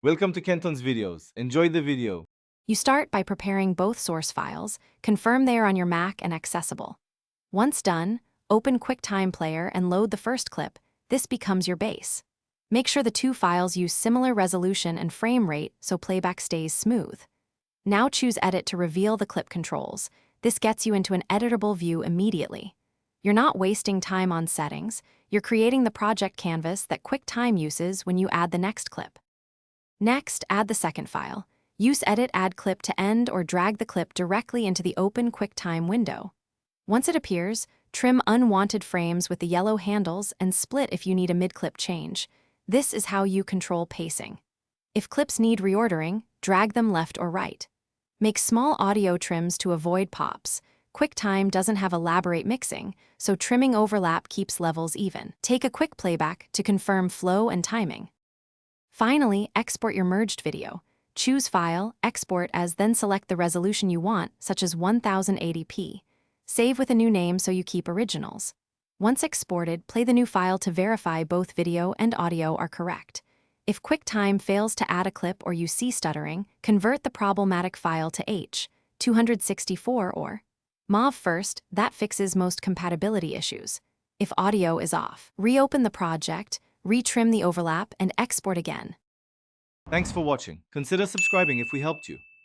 Welcome to Kenton's videos. Enjoy the video. You start by preparing both source files, confirm they are on your Mac and accessible. Once done, open QuickTime Player and load the first clip. This becomes your base. Make sure the two files use similar resolution and frame rate so playback stays smooth. Now choose Edit to reveal the clip controls. This gets you into an editable view immediately. You're not wasting time on settings, you're creating the project canvas that QuickTime uses when you add the next clip. Next, add the second file. Use Edit Add Clip to end or drag the clip directly into the open QuickTime window. Once it appears, trim unwanted frames with the yellow handles and split if you need a mid-clip change. This is how you control pacing. If clips need reordering, drag them left or right. Make small audio trims to avoid pops. QuickTime doesn't have elaborate mixing, so trimming overlap keeps levels even. Take a quick playback to confirm flow and timing. Finally, export your merged video. Choose File, Export as, then select the resolution you want, such as 1080p. Save with a new name so you keep originals. Once exported, play the new file to verify both video and audio are correct. If QuickTime fails to add a clip or you see stuttering, convert the problematic file to H.264 or MOV first. That fixes most compatibility issues. If audio is off, reopen the project, retrim the overlap, and export again. Thanks for watching. Consider subscribing if we helped you.